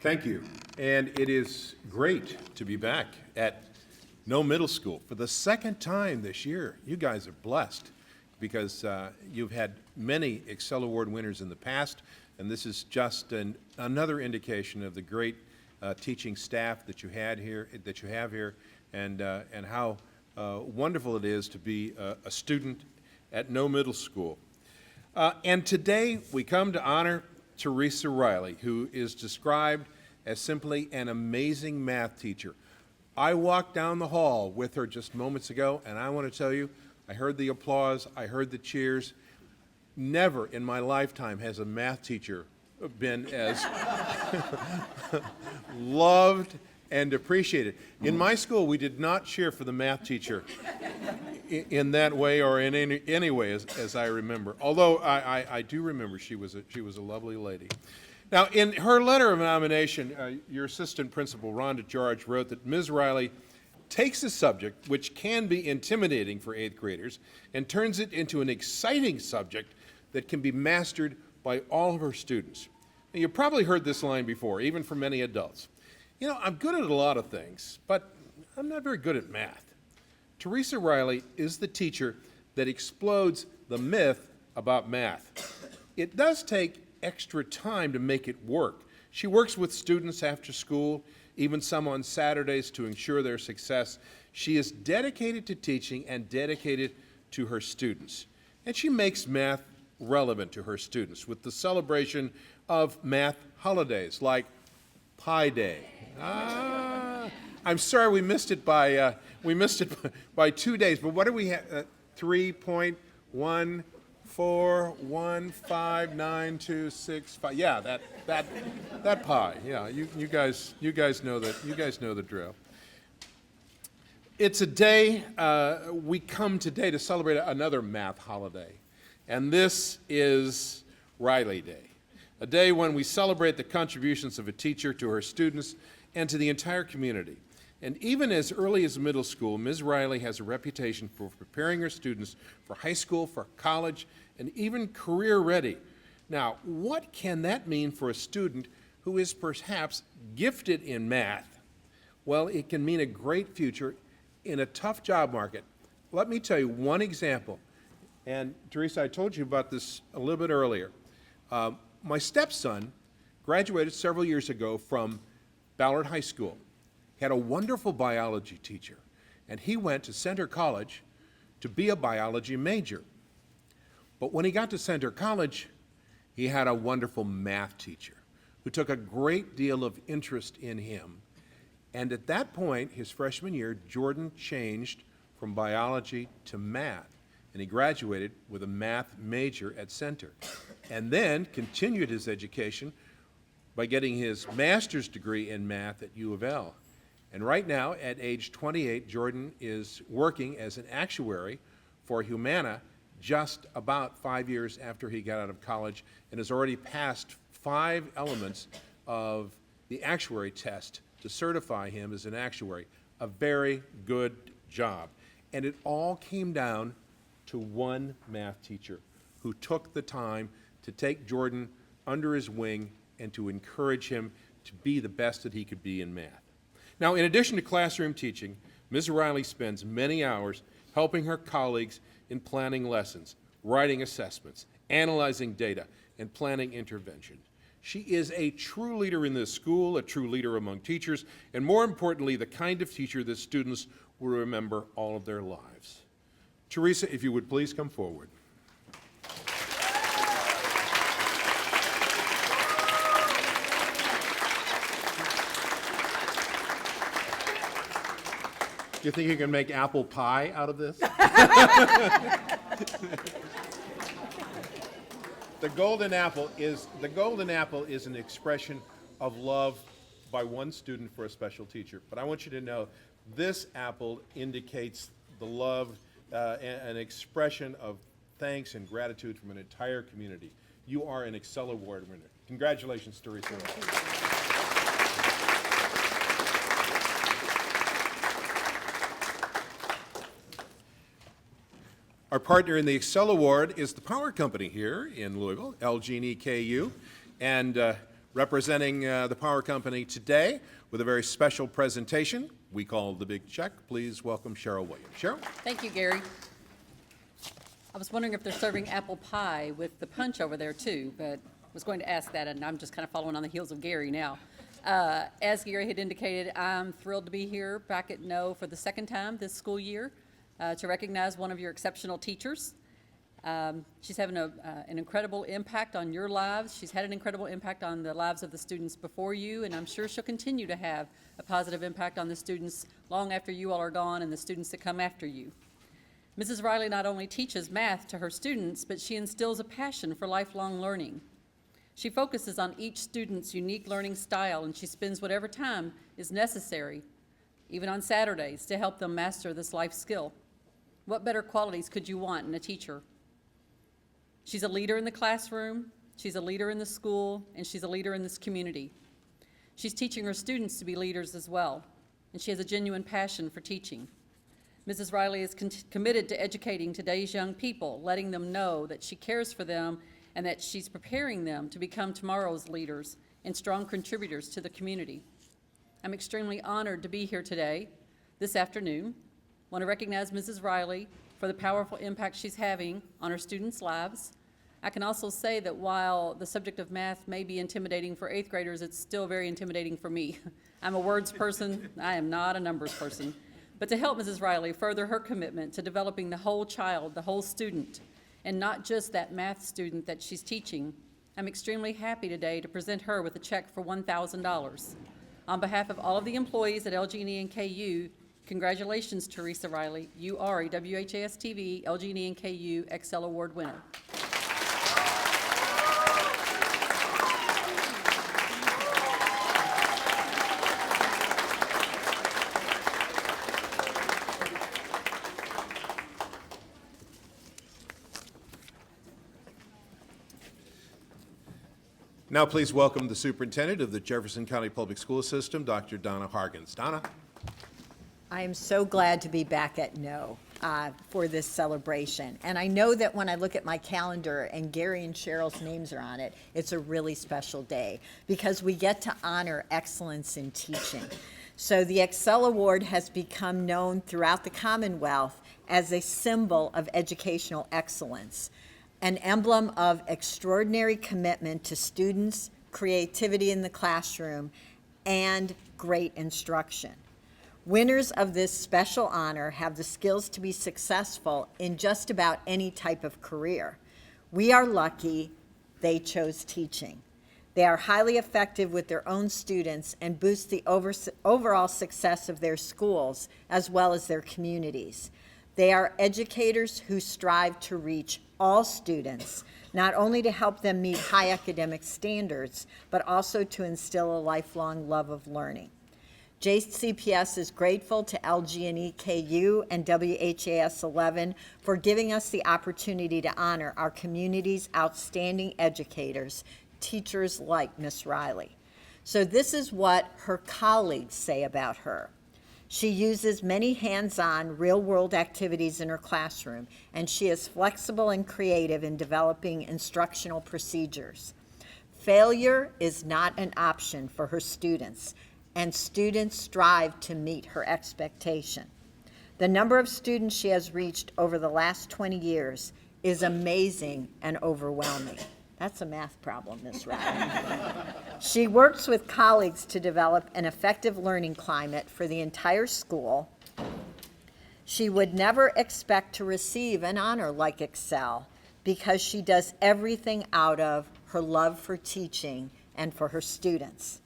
Thank you. And it is great to be back at Noe Middle School for the second time this year. You guys are blessed because you've had many ExCEL Award winners in the past, and this is just another indication of the great teaching staff that you have here, and how wonderful it is to be a student at Noe Middle School. And today we come to honor Theresa Reilly, who is described as simply an amazing math teacher. I walked down the hall with her just moments ago, and I want to tell you, I heard the applause, I heard the cheers. Never in my lifetime has a math teacher been as loved and appreciated. In my school, we did not cheer for the math teacher in that way or in any way, as I remember. Although I do remember she was a lovely lady. Now, in her letter of nomination, your assistant principal, Rhonda George, wrote that Ms. Reilly takes a subject which can be intimidating for 8th graders and turns it into an exciting subject that can be mastered by all of her students. Now, you've probably heard this line before, even from many adults. You know, I'm good at a lot of things, but I'm not very good at math. Theresa Reilly is the teacher that explodes the myth about math. It does take extra time to make it work. She works with students after school, even some on Saturdays, to ensure their success. She is dedicated to teaching and dedicated to her students. And she makes math relevant to her students with the celebration of math holidays like Pi Day. I'm sorry we missed it by 2 days, but what do we have? 3.1415926. Yeah, that pi. Yeah, you guys know that. You guys know the drill. It's a day we come today to celebrate another math holiday, and this is Reilly Day, a day when we celebrate the contributions of a teacher to her students and to the entire community. And even as early as middle school, Ms. Reilly has a reputation for preparing her students for high school, for college, and even career ready. Now, what can that mean for a student who is perhaps gifted in math? Well, it can mean a great future in a tough job market. Let me tell you one example. And Theresa, I told you about this a little bit earlier. My stepson graduated several years ago from Ballard High School. He had a wonderful biology teacher, and he went to Center College to be a biology major. But when he got to Center College, he had a wonderful math teacher who took a great deal of interest in him. And at that point, his freshman year, Jordan changed from biology to math, and he graduated with a math major at Center, and then continued his education by getting his master's degree in math at U of L. And right now, at age 28, Jordan is working as an actuary for Humana just about 5 years after he got out of college, and has already passed 5 elements of the actuary test to certify him as an actuary. A very good job. And it all came down to one math teacher who took the time to take Jordan under his wing and to encourage him to be the best that he could be in math. Now, in addition to classroom teaching, Ms. Reilly spends many hours helping her colleagues in planning lessons, writing assessments, analyzing data, and planning interventions. She is a true leader in this school, a true leader among teachers, and more importantly, the kind of teacher that students will remember all of their lives. Theresa, if you would please come forward. Do you think you can make apple pie out of this? The golden apple is an expression of love by one student for a special teacher. But I want you to know this apple indicates the love an expression of thanks and gratitude from an entire community. You are an ExCEL Award winner. Congratulations, Theresa. Our partner in the ExCEL Award is the power company here in Louisville, LG&E KU, and Representing the power company today with a very special presentation we call The Big Check, please welcome Cheryl Williams. Cheryl? Thank you, Gary. I was wondering if they're serving apple pie with the punch over there too, but was going to ask that, and I'm just kind of following on the heels of Gary now. As Gary had indicated, I'm thrilled to be here back at Noe for the second time this school year to recognize one of your exceptional teachers. She's having an incredible impact on your lives. She's had an incredible impact on the lives of the students before you, and I'm sure she'll continue to have a positive impact on the students long after you all are gone and the students that come after you. Mrs. Reilly not only teaches math to her students, but she instills a passion for lifelong learning. She focuses on each student's unique learning style, and she spends whatever time is necessary, even on Saturdays, to help them master this life skill. What better qualities could you want in a teacher? She's a leader in the classroom, she's a leader in the school, and she's a leader in this community. She's teaching her students to be leaders as well, and she has a genuine passion for teaching. Mrs. Reilly is committed to educating today's young people, letting them know that she cares for them and that she's preparing them to become tomorrow's leaders and strong contributors to the community. I'm extremely honored to be here today, this afternoon. I want to recognize Mrs. Reilly for the powerful impact she's having on her students' lives. I can also say that while the subject of math may be intimidating for 8th graders, it's still very intimidating for me. I'm a words person, I am not a numbers person. But to help Mrs. Reilly further her commitment to developing the whole child, the whole student, and not just that math student that she's teaching, I'm extremely happy today to present her with a check for $1,000. On behalf of all of the employees at LG&E and KU, congratulations, Theresa Reilly. You are a WHAS-TV, LG&E and KU ExCEL Award winner. Now please welcome the Superintendent of the Jefferson County Public School System, Dr. Donna Hargens. Donna? I am so glad to be back at Noe for this celebration. And I know that when I look at my calendar and Gary and Cheryl's names are on it, it's a really special day because we get to honor excellence in teaching. So the ExCEL Award has become known throughout the Commonwealth as a symbol of educational excellence, an emblem of extraordinary commitment to students, creativity in the classroom, and great instruction. Winners of this special honor have the skills to be successful in just about any type of career. We are lucky they chose teaching. They are highly effective with their own students and boost the overall success of their schools as well as their communities. They are educators who strive to reach all students, not only to help them meet high academic standards, but also to instill a lifelong love of learning. JCPS is grateful to LG&E KU and WHAS 11 for giving us the opportunity to honor our community's outstanding educators, teachers like Ms. Reilly. So this is what her colleagues say about her. She uses many hands-on, real-world activities in her classroom, and she is flexible and creative in developing instructional procedures. Failure is not an option for her students, and students strive to meet her expectation. The number of students she has reached over the last 20 years is amazing and overwhelming. That's a math problem, Ms. Reilly. She works with colleagues to develop an effective learning climate for the entire school. She would never expect to receive an honor like ExCEL because she does everything out of her love for teaching and for her students.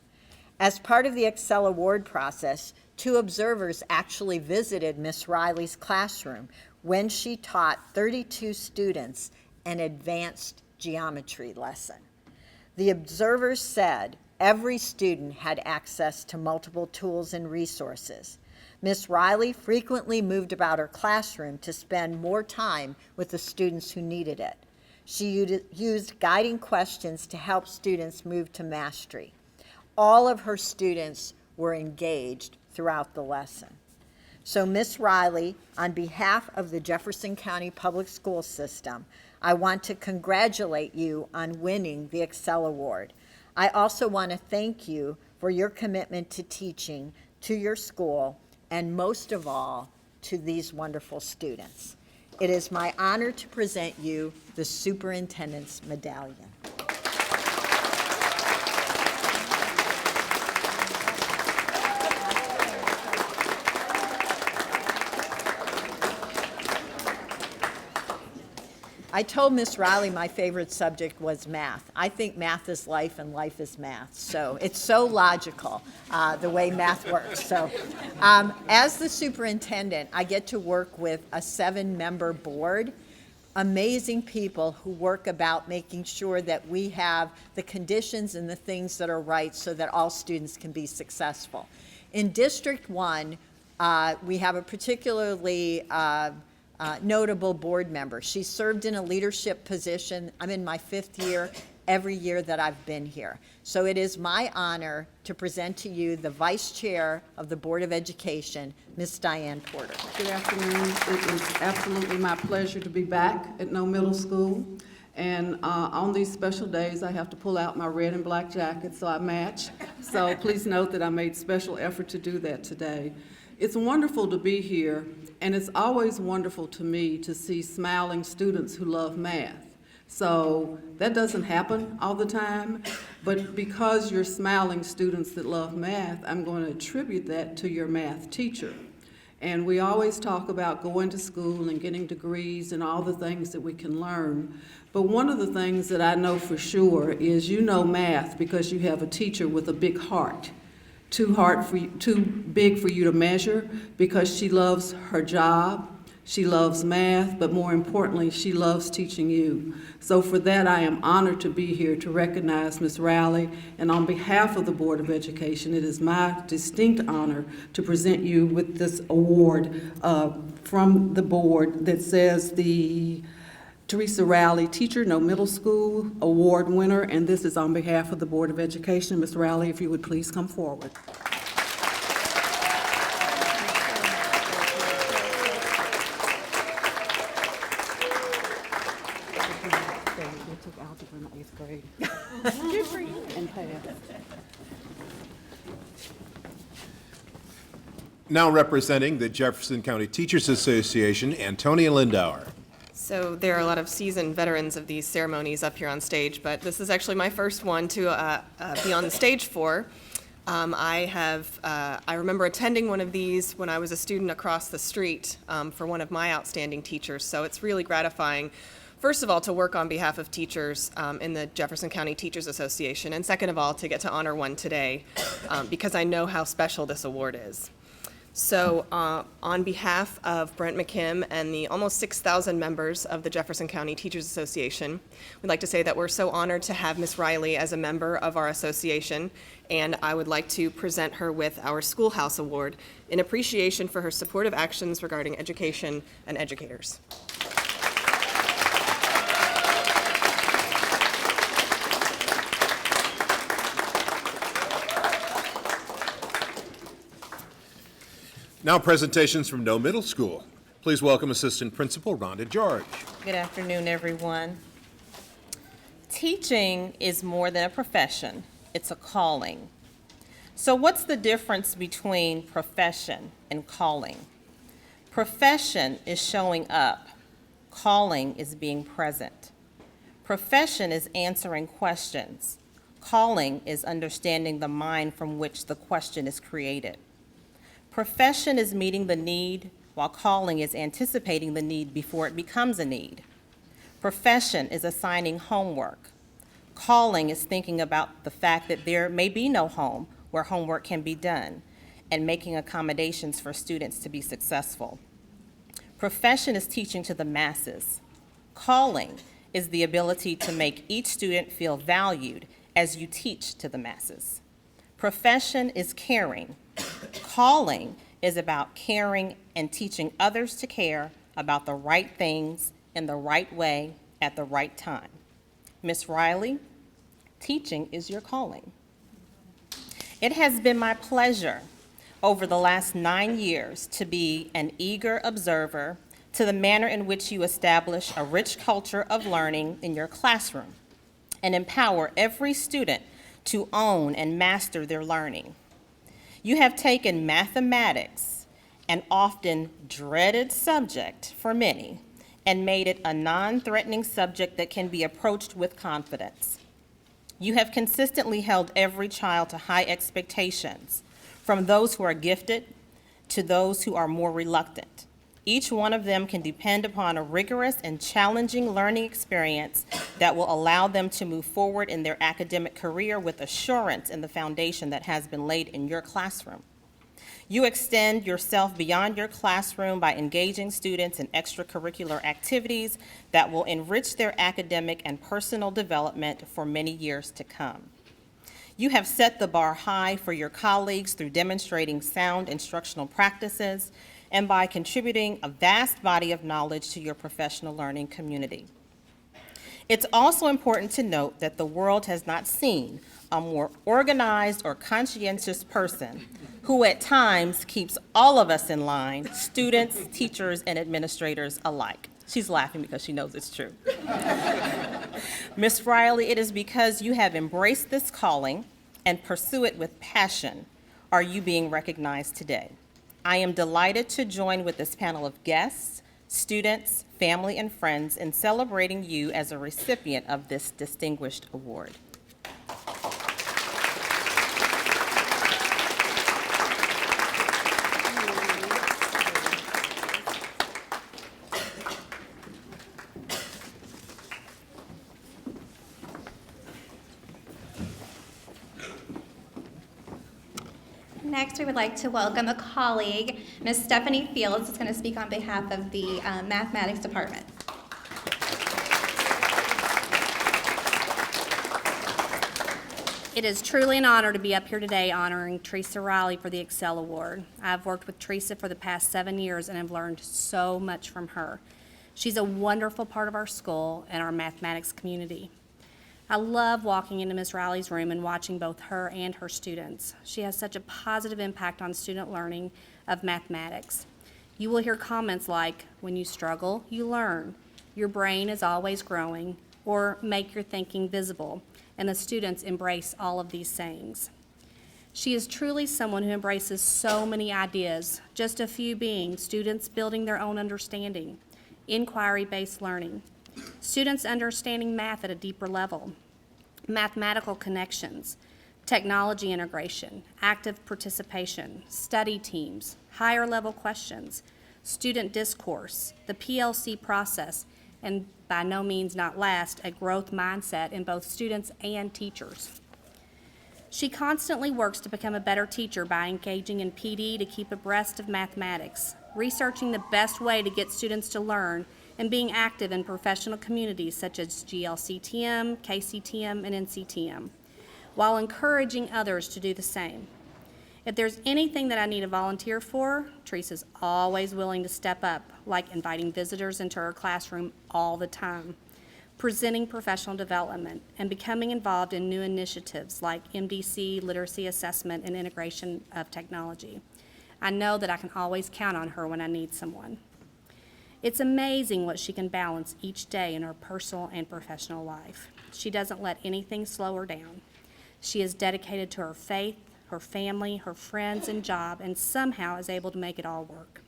As part of the ExCEL award process, 2 observers actually visited Ms. Reilly's classroom when she taught 32 students an advanced geometry lesson. The observers said every student had access to multiple tools and resources. Ms. Reilly frequently moved about her classroom to spend more time with the students who needed it. She used guiding questions to help students move to mastery. All of her students were engaged throughout the lesson. So Ms. Reilly, on behalf of the Jefferson County Public School System, I want to congratulate you on winning the ExCEL Award. I also want to thank you for your commitment to teaching, to your school, and most of all, to these wonderful students. It is my honor to present you the Superintendent's Medallion. I told Miss Reilly my favorite subject was math. I think math is life and life is math. So it's so logical, the way math works. So as the superintendent, I get to work with a 7-member board, amazing people who work about making sure that we have the conditions and the things that are right so that all students can be successful. In District 1, we have a particularly notable board member. She served in a leadership position. I'm in my 5th year every year that I've been here. So it is my honor to present to you the Vice Chair of the Board of Education, Ms. Diane Porter. Good afternoon. It is absolutely my pleasure to be back at Noe Middle School. And on these special days, I have to pull out my red and black jacket so I match. So please note that I made special effort to do that today. It's wonderful to be here, and it's always wonderful to me to see smiling students who love math. So that doesn't happen all the time, but because you're smiling students that love math, I'm going to attribute that to your math teacher. And we always talk about going to school and getting degrees and all the things that we can learn. But one of the things that I know for sure is you know math because you have a teacher with a big heart. Too big for you to measure because she loves her job, she loves math, but more importantly, she loves teaching you. So for that, I am honored to be here to recognize Ms. Reilly, and on behalf of the Board of Education, it is my distinct honor to present you with this award from the board that says the Theresa Reilly Teacher, Noe Middle School Award winner, and this is on behalf of the Board of Education. Ms. Reilly, if you would please come forward. You took algebra in the 8th grade. Good for you. And passed. Now representing the Jefferson County Teachers Association, Antonia Lindauer. So there are a lot of seasoned veterans of these ceremonies up here on stage, but this is actually my first one to be on the stage for. I remember attending one of these when I was a student across the street for one of my outstanding teachers, so it's really gratifying, first of all, to work on behalf of teachers in the Jefferson County Teachers Association, and second of all, to get to honor one today because I know how special this award is. So on behalf of Brent McKim and the almost 6,000 members of the Jefferson County Teachers Association, we'd like to say that we're so honored to have Ms. Reilly as a member of our association, and I would like to present her with our Schoolhouse Award in appreciation for her supportive actions regarding education and educators. Now presentations from Noe Middle School. Please welcome Assistant Principal Rhonda George. Good afternoon, everyone. Teaching is more than a profession, it's a calling. So what's the difference between profession and calling? Profession is showing up, calling is being present. Profession is answering questions, calling is understanding the mind from which the question is created. Profession is meeting the need, while calling is anticipating the need before it becomes a need. Profession is assigning homework. Calling is thinking about the fact that there may be no home where homework can be done and making accommodations for students to be successful. Profession is teaching to the masses. Calling is the ability to make each student feel valued as you teach to the masses. Profession is caring. Calling is about caring and teaching others to care about the right things in the right way at the right time. Ms. Reilly, teaching is your calling. It has been my pleasure over the last 9 years to be an eager observer to the manner in which you establish a rich culture of learning in your classroom and empower every student to own and master their learning. You have taken mathematics, an often dreaded subject for many, and made it a non-threatening subject that can be approached with confidence. You have consistently held every child to high expectations, from those who are gifted to those who are more reluctant. Each one of them can depend upon a rigorous and challenging learning experience that will allow them to move forward in their academic career with assurance in the foundation that has been laid in your classroom. You extend yourself beyond your classroom by engaging students in extracurricular activities that will enrich their academic and personal development for many years to come. You have set the bar high for your colleagues through demonstrating sound instructional practices and by contributing a vast body of knowledge to your professional learning community. It's also important to note that the world has not seen a more organized or conscientious person who at times keeps all of us in line, students, teachers, and administrators alike. She's laughing because she knows it's true. Ms. Reilly, it is because you have embraced this calling and pursue it with passion are you being recognized today. I am delighted to join with this panel of guests, students, family, and friends in celebrating you as a recipient of this distinguished award. Next, we would like to welcome a colleague, Ms. Stephanie Fields, who's going to speak on behalf of the Mathematics Department. It is truly an honor to be up here today honoring Theresa Reilly for the ExCEL Award. I've worked with Theresa for the past 7 years and have learned so much from her. She's a wonderful part of our school and our mathematics community. I love walking into Ms. Reilly's room and watching both her and her students. She has such a positive impact on student learning of mathematics. You will hear comments like, when you struggle, you learn. Your brain is always growing, or make your thinking visible, and the students embrace all of these sayings. She is truly someone who embraces so many ideas, just a few being students building their own understanding, inquiry-based learning, students understanding math at a deeper level, mathematical connections, technology integration, active participation, study teams, higher level questions, student discourse, the PLC process, and by no means not last, a growth mindset in both students and teachers. She constantly works to become a better teacher by engaging in PD to keep abreast of mathematics, researching the best way to get students to learn, and being active in professional communities such as GLCTM, KCTM, and NCTM, while encouraging others to do the same. If there's anything that I need a volunteer for, Theresa's always willing to step up, like inviting visitors into her classroom all the time, presenting professional development, and becoming involved in new initiatives like MDC, literacy assessment, and integration of technology. I know that I can always count on her when I need someone. It's amazing what she can balance each day in her personal and professional life. She doesn't let anything slow her down. She is dedicated to her faith, her family, her friends, and job, and somehow is able to make it all work.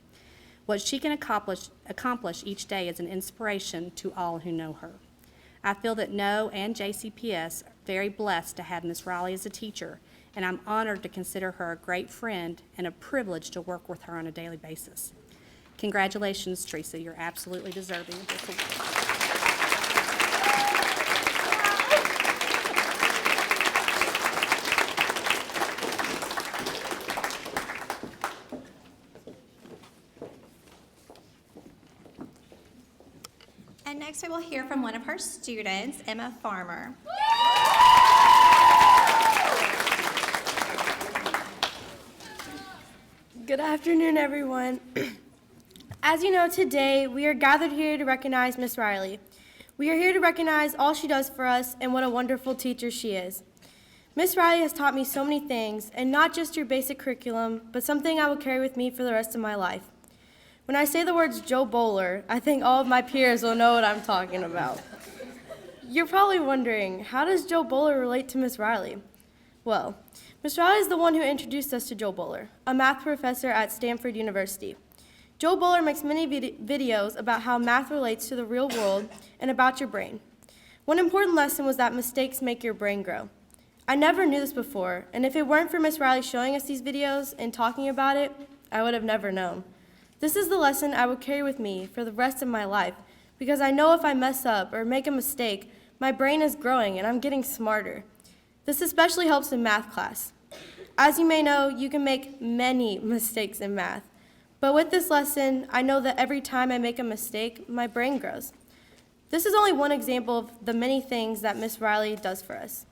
What she can accomplish each day is an inspiration to all who know her. I feel that Noe and JCPS are very blessed to have Ms. Reilly as a teacher, and I'm honored to consider her a great friend and a privilege to work with her on a daily basis. Congratulations, Theresa. You're absolutely deserving of this award. And next we will hear from one of her students, Emma Farmer. Good afternoon, everyone. As you know, today we are gathered here to recognize Miss Reilly. We are here to recognize all she does for us and what a wonderful teacher she is. Miss Reilly has taught me so many things, and not just your basic curriculum, but something I will carry with me for the rest of my life. When I say the words Joe Bowler, I think all of my peers will know what I'm talking about. You're probably wondering, how does Joe Bowler relate to Miss Reilly? Well, Ms. Reilly is the one who introduced us to Joe Buller, a math professor at Stanford University. Joe Buller makes many videos about how math relates to the real world and about your brain. One important lesson was that mistakes make your brain grow. I never knew this before, and if it weren't for Ms. Reilly showing us these videos and talking about it, I would have never known. This is the lesson I will carry with me for the rest of my life, because I know if I mess up or make a mistake, my brain is growing and I'm getting smarter. This especially helps in math class. As you may know, you can make many mistakes in math. But with this lesson, I know that every time I make a mistake, my brain grows. This is only one example of the many things that Ms. Reilly does for us.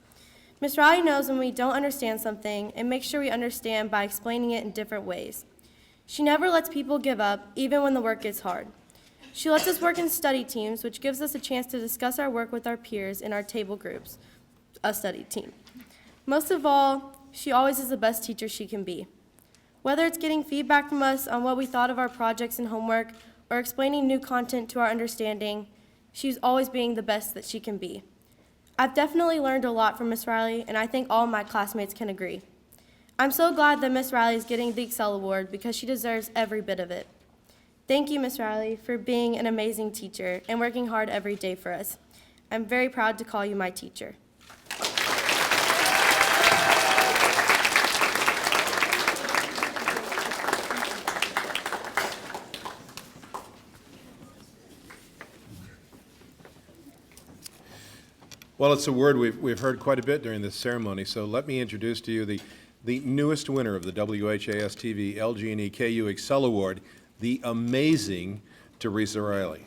Ms. Reilly knows when we don't understand something and makes sure we understand by explaining it in different ways. She never lets people give up, even when the work gets hard. She lets us work in study teams, which gives us a chance to discuss our work with our peers in our table groups, a study team. Most of all, she always is the best teacher she can be. Whether it's getting feedback from us on what we thought of our projects and homework, or explaining new content to our understanding, she's always being the best that she can be. I've definitely learned a lot from Ms. Reilly, and I think all my classmates can agree. I'm so glad that Ms. Reilly is getting the ExCEL Award because she deserves every bit of it. Thank you, Ms. Reilly, for being an amazing teacher and working hard every day for us. I'm very proud to call you my teacher. Well, it's a word we've heard quite a bit during this ceremony, so let me introduce to you the newest winner of the WHAS-TV LG&E KU ExCEL Award, the amazing Theresa Reilly.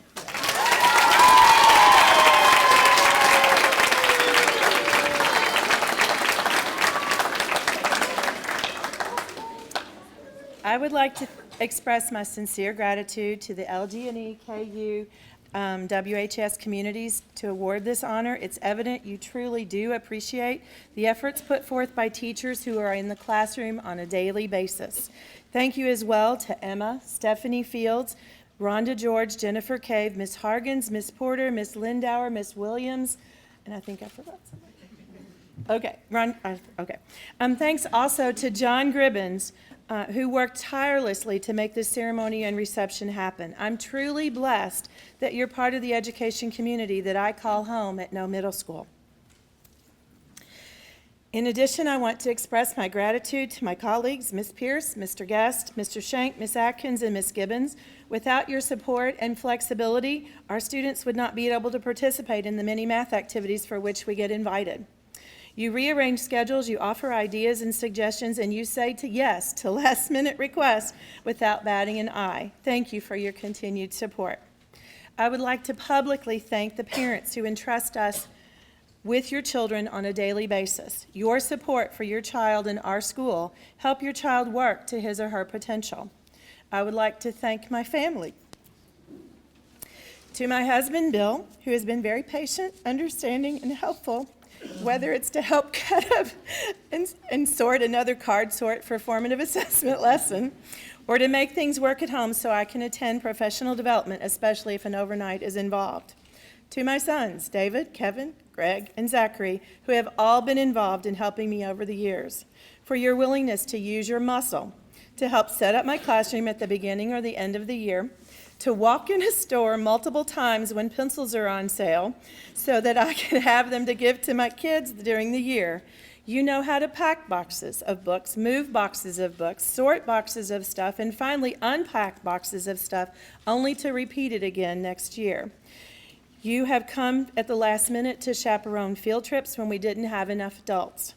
I would like to express my sincere gratitude to the LG&E KU WHS communities to award this honor. It's evident you truly do appreciate the efforts put forth by teachers who are in the classroom on a daily basis. Thank you as well to Emma, Stephanie Fields, Rhonda George, Jennifer Cave, Ms. Hargens, Ms. Porter, Ms. Lindauer, Ms. Williams, and I think I forgot somebody. Okay, thanks also to John Gribbins, who worked tirelessly to make this ceremony and reception happen. I'm truly blessed that you're part of the education community that I call home at Noe Middle School. In addition, I want to express my gratitude to my colleagues, Ms. Pierce, Mr. Guest, Mr. Shank, Ms. Atkins, and Ms. Gibbons. Without your support and flexibility, our students would not be able to participate in the many math activities for which we get invited. You rearrange schedules, you offer ideas and suggestions, and you say yes to last-minute requests without batting an eye. Thank you for your continued support. I would like to publicly thank the parents who entrust us with your children on a daily basis. Your support for your child in our school help your child work to his or her potential. I would like to thank my family. To my husband, Bill, who has been very patient, understanding, and helpful, whether it's to help cut up and sort another card sort for formative assessment lesson, or to make things work at home so I can attend professional development, especially if an overnight is involved. To my sons, David, Kevin, Greg, and Zachary, who have all been involved in helping me over the years, for your willingness to use your muscle to help set up my classroom at the beginning or the end of the year, to walk in a store multiple times when pencils are on sale so that I can have them to give to my kids during the year. You know how to pack boxes of books, move boxes of books, sort boxes of stuff, and finally unpack boxes of stuff only to repeat it again next year. You have come at the last minute to chaperone field trips when we didn't have enough adults.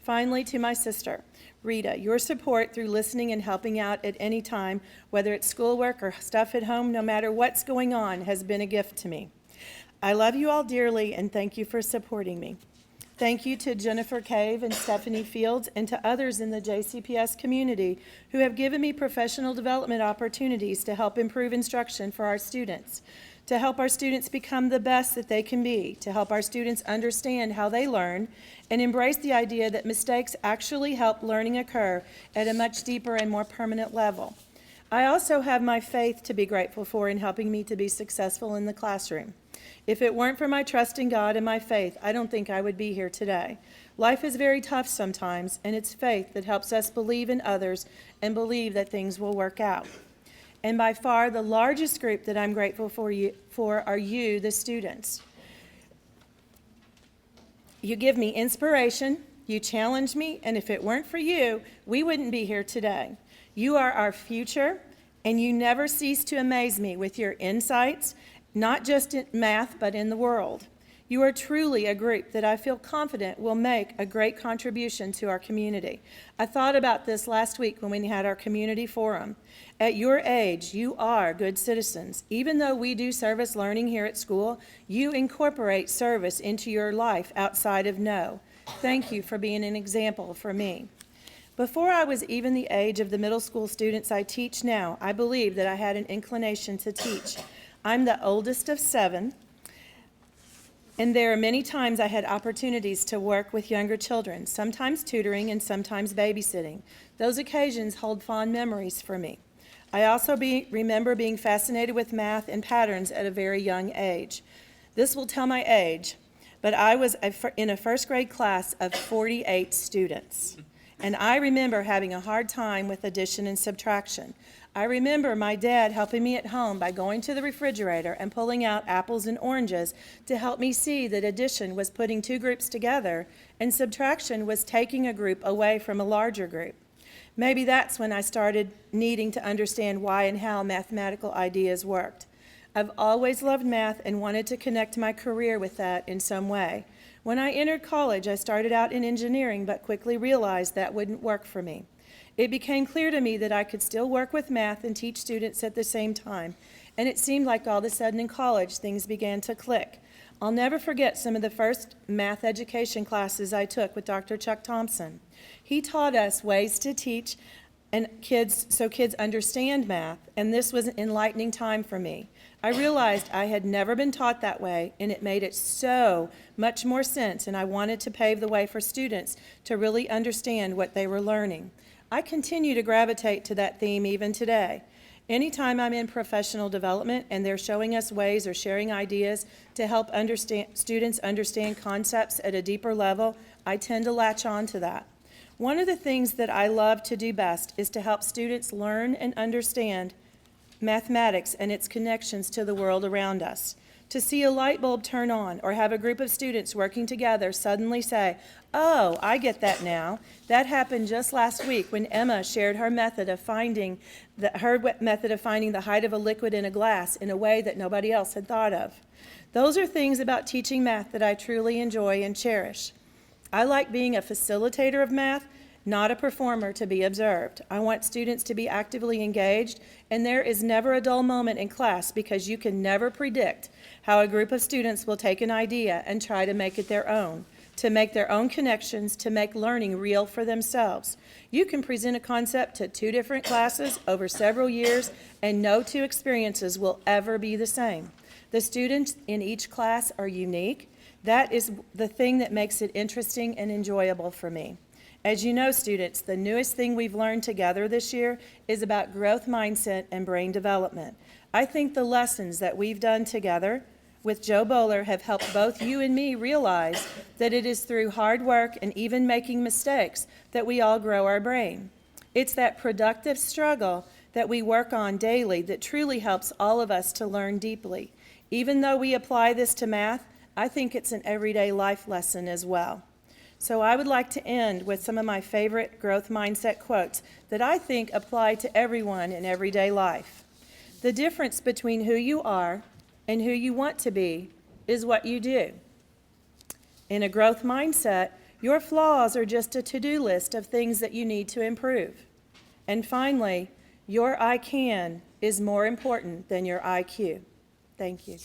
Finally, to my sister, Rita, your support through listening and helping out at any time, whether it's schoolwork or stuff at home, no matter what's going on, has been a gift to me. I love you all dearly, and thank you for supporting me. Thank you to Jennifer Cave and Stephanie Fields and to others in the JCPS community who have given me professional development opportunities to help improve instruction for our students, to help our students become the best that they can be, to help our students understand how they learn, and embrace the idea that mistakes actually help learning occur at a much deeper and more permanent level. I also have my faith to be grateful for in helping me to be successful in the classroom. If it weren't for my trust in God and my faith, I don't think I would be here today. Life is very tough sometimes, and it's faith that helps us believe in others and believe that things will work out. And by far, the largest group that I'm grateful for are you, the students. You give me inspiration, you challenge me, and if it weren't for you, we wouldn't be here today. You are our future, and you never cease to amaze me with your insights, not just in math, but in the world. You are truly a group that I feel confident will make a great contribution to our community. I thought about this last week when we had our community forum. At your age, you are good citizens. Even though we do service learning here at school, you incorporate service into your life outside of Noe. Thank you for being an example for me. Before I was even the age of the middle school students I teach now, I believed that I had an inclination to teach. I'm the oldest of 7, and there are many times I had opportunities to work with younger children, sometimes tutoring and sometimes babysitting. Those occasions hold fond memories for me. I also remember being fascinated with math and patterns at a very young age. This will tell my age, but I was in a first grade class of 48 students, and I remember having a hard time with addition and subtraction. I remember my dad helping me at home by going to the refrigerator and pulling out apples and oranges to help me see that addition was putting 2 groups together and subtraction was taking a group away from a larger group. Maybe that's when I started needing to understand why and how mathematical ideas worked. I've always loved math and wanted to connect my career with that in some way. When I entered college, I started out in engineering but quickly realized that wouldn't work for me. It became clear to me that I could still work with math and teach students at the same time, and it seemed like all of a sudden in college things began to click. I'll never forget some of the first math education classes I took with Dr. Chuck Thompson. He taught us ways to teach so kids understand math, and this was an enlightening time for me. I realized I had never been taught that way, and it made it so much more sense, and I wanted to pave the way for students to really understand what they were learning. I continue to gravitate to that theme even today. Anytime I'm in professional development and they're showing us ways or sharing ideas to help students understand concepts at a deeper level, I tend to latch on to that. One of the things that I love to do best is to help students learn and understand mathematics and its connections to the world around us. To see a light bulb turn on or have a group of students working together suddenly say, "Oh, I get that now." That happened just last week when Emma shared her method of finding the height of a liquid in a glass in a way that nobody else had thought of. Those are things about teaching math that I truly enjoy and cherish. I like being a facilitator of math, not a performer to be observed. I want students to be actively engaged, and there is never a dull moment in class because you can never predict how a group of students will take an idea and try to make it their own, to make their own connections, to make learning real for themselves. You can present a concept to 2 different classes over several years, and no 2 experiences will ever be the same. The students in each class are unique. That is the thing that makes it interesting and enjoyable for me. As you know, students, the newest thing we've learned together this year is about growth mindset and brain development. I think the lessons that we've done together with Joe Bowler have helped both you and me realize that it is through hard work and even making mistakes that we all grow our brain. It's that productive struggle that we work on daily that truly helps all of us to learn deeply. Even though we apply this to math, I think it's an everyday life lesson as well. So I would like to end with some of my favorite growth mindset quotes that I think apply to everyone in everyday life. The difference between who you are and who you want to be is what you do. In a growth mindset, your flaws are just a to-do list of things that you need to improve. And finally, your I can is more important than your IQ. Thank you.